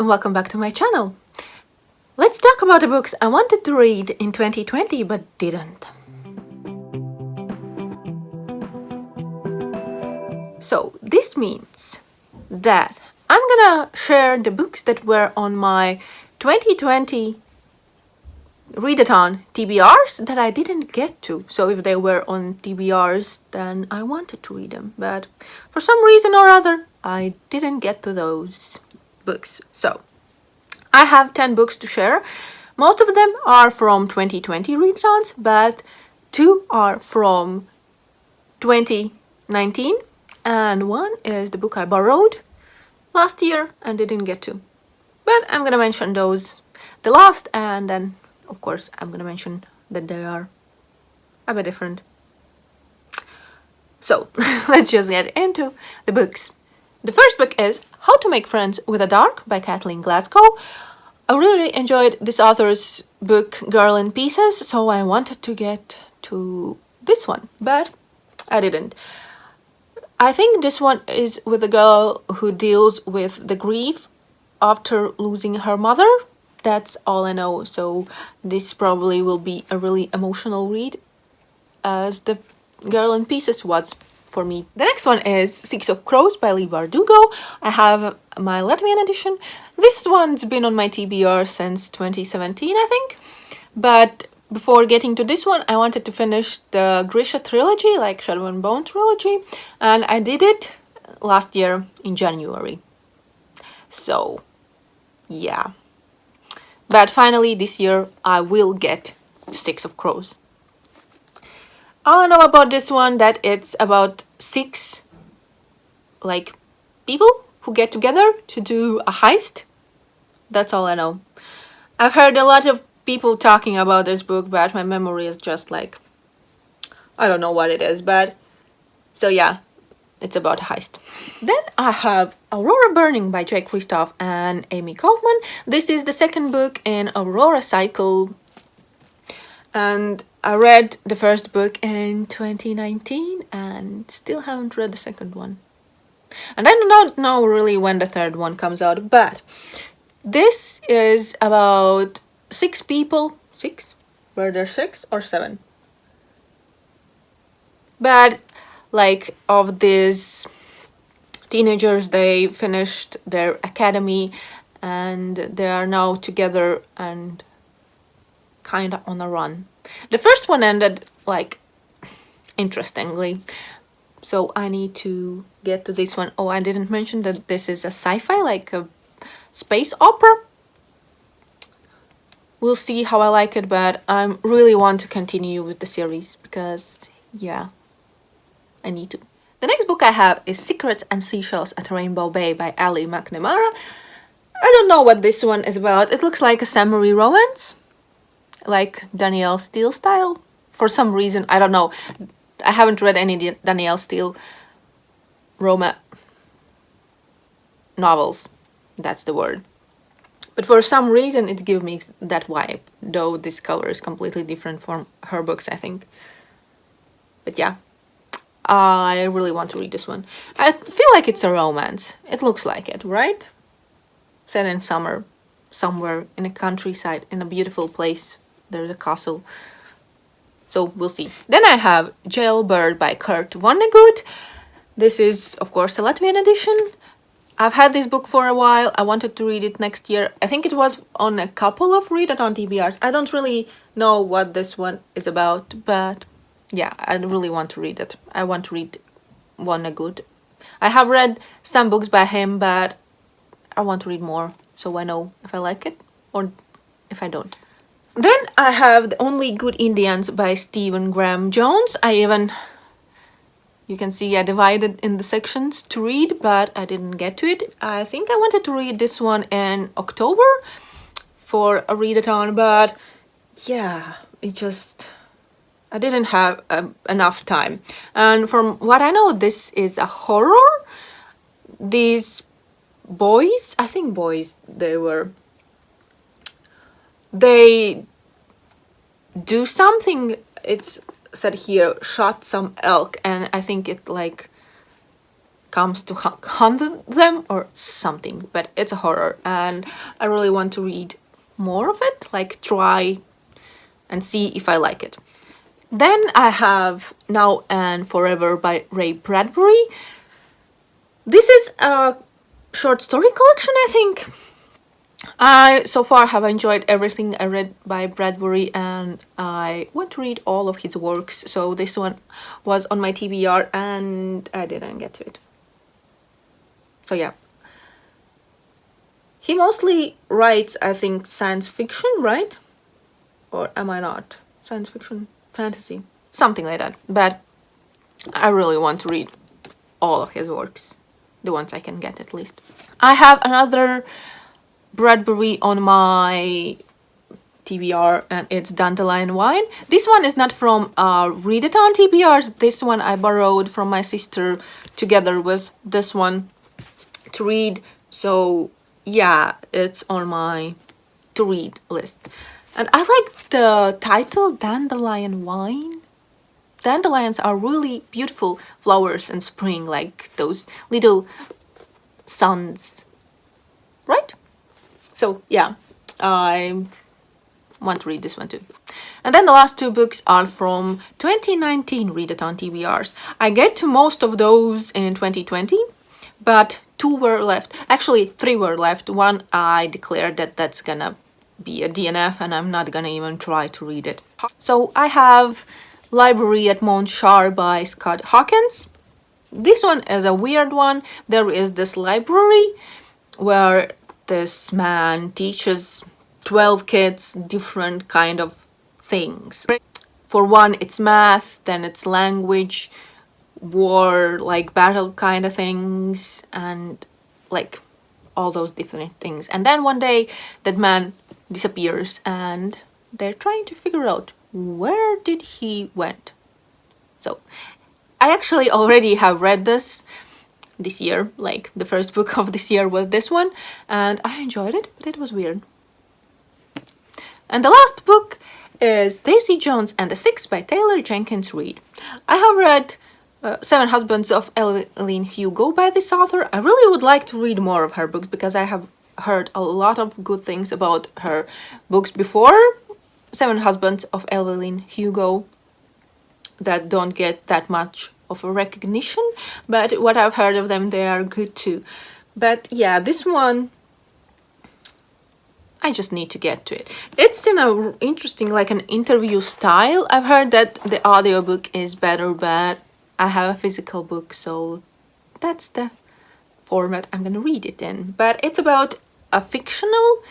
and welcome back to my channel. Let's talk about the books I wanted to read in 2020 but didn't. So this means that I'm gonna share the books that were on my 2020 readathon TBRs that I didn't get to. So if they were on TBRs, then I wanted to read them, but for some reason or other I didn't get to those books. So I have 10 books to share. Most of them are from 2020 readathons, but 2 are from 2019, and 1 is the book I borrowed last year and didn't get to. But I'm gonna mention those the last, and then of course I'm gonna mention that they are a bit different. So let's just get into the books. The first book is How to Make Friends with a Dark by Kathleen Glasgow. I really enjoyed this author's book Girl in Pieces, so I wanted to get to this one, but I didn't. I think this one is with a girl who deals with the grief after losing her mother. That's all I know, so this probably will be a really emotional read, as the Girl in Pieces was for me. The next one is Six of Crows by Leigh Bardugo. I have my Latvian edition. This one's been on my TBR since 2017, I think. But before getting to this one, I wanted to finish the Grisha trilogy, like Shadow and Bone trilogy, and I did it last year in January. So, yeah. But finally, this year, I will get Six of Crows. All I know about this one, that it's about 6 people who get together to do a heist. That's all I know. I've heard a lot of people talking about this book, but my memory is just I don't know what it is, but so yeah, it's about a heist. Then I have Aurora Burning by Jake Kristoff and Amy Kaufman. This is the second book in Aurora cycle, and I read the first book in 2019 and still haven't read the second one. And I don't know really when the third one comes out, but this is about 6 people. 6? Were there 6 or 7? But of these teenagers, they finished their academy and they are now together and kinda on a run. The first one ended interestingly, so I need to get to this one. Oh, I didn't mention that this is a sci-fi, like a space opera. We'll see how I like it, but I really want to continue with the series because, yeah, I need to. The next book I have is Secrets and Seashells at Rainbow Bay by Ali McNamara. I don't know what this one is about. It looks like a samurai romance, like Danielle Steele style. For some reason, I don't know. I haven't read any Danielle Steele novels. That's the word. But for some reason, it gives me that vibe, though this cover is completely different from her books, I think. But yeah, I really want to read this one. I feel like it's a romance. It looks like it, right? Set in summer, somewhere in a countryside, in a beautiful place. There's a castle. So we'll see. Then I have Jailbird by Kurt Vonnegut. This is, of course, a Latvian edition. I've had this book for a while. I wanted to read it next year. I think it was on a couple of readathon TBRs. I don't really know what this one is about, but yeah, I really want to read it. I want to read Vonnegut. I have read some books by him, but I want to read more, so I know if I like it or if I don't. Then I have The Only Good Indians by Stephen Graham Jones. You can see I divided in the sections to read, but I didn't get to it. I think I wanted to read this one in October for a readathon, but yeah, I didn't have enough time. And from what I know, this is a horror. These boys, I think boys, they do something. It's said here, shot some elk, and I think it comes to hunt them or something, but it's a horror and I really want to read more of it, like try and see if I like it. Then I have Now and Forever by Ray Bradbury. This is a short story collection, I think. I so far have enjoyed everything I read by Bradbury and I want to read all of his works, so this one was on my TBR and I didn't get to it. So yeah. He mostly writes, I think, science fiction, right? Or am I not? Science fiction, fantasy, something like that. But I really want to read all of his works, the ones I can get at least. I have another Bradbury on my TBR and it's Dandelion Wine. This one is not from Readathon TBRs. This one I borrowed from my sister together with this one to read. So yeah, it's on my to read list. And I like the title, Dandelion Wine. Dandelions are really beautiful flowers in spring, like those little suns, right? So yeah, I want to read this one too. And then the last two books are from 2019 Readathon TBRs. I get to most of those in 2020, but 2 were left. Actually, 3 were left. One I declared that that's gonna be a DNF and I'm not gonna even try to read it. So I have Library at Mount Shar by Scott Hawkins. This one is a weird one. There is this library where this man teaches 12 kids different kind of things. For one, it's math, then it's language, war, like battle kind of things, and like all those different things. And then one day that man disappears and they're trying to figure out where did he went. So I actually already have read this year, like the first book of this year was this one, and I enjoyed it, but it was weird. And the last book is Daisy Jones and the Six by Taylor Jenkins Reid. I have read 7 Husbands of Evelyn Hugo by this author. I really would like to read more of her books because I have heard a lot of good things about her books before 7 Husbands of Evelyn Hugo that don't get that much of a recognition, but what I've heard of them, they are good too. But yeah, this one I just need to get to it. It's in a interesting, like an interview style. I've heard that the audiobook is better, but I have a physical book, so that's the format I'm gonna read it in. But it's about a fictional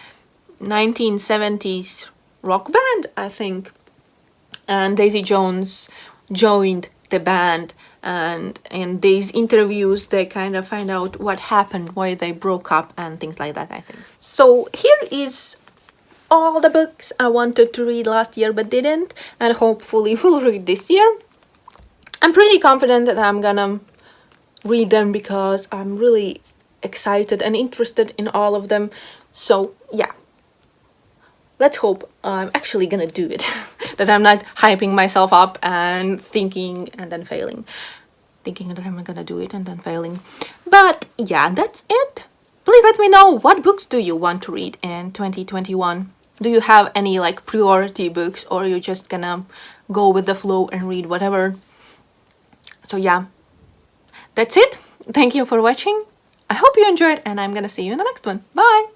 1970s rock band, I think, and Daisy Jones joined the band, and in these interviews they kind of find out what happened, why they broke up and things like that, I think. So here is all the books I wanted to read last year but didn't, and hopefully will read this year. I'm pretty confident that I'm gonna read them because I'm really excited and interested in all of them. So yeah, let's hope I'm actually gonna do it. That I'm not hyping myself up and thinking and then failing. Thinking that I'm gonna do it and then failing. But yeah, that's it. Please let me know, what books do you want to read in 2021? Do you have any like priority books, or are you just gonna go with the flow and read whatever? So yeah, that's it. Thank you for watching. I hope you enjoyed and I'm gonna see you in the next one. Bye!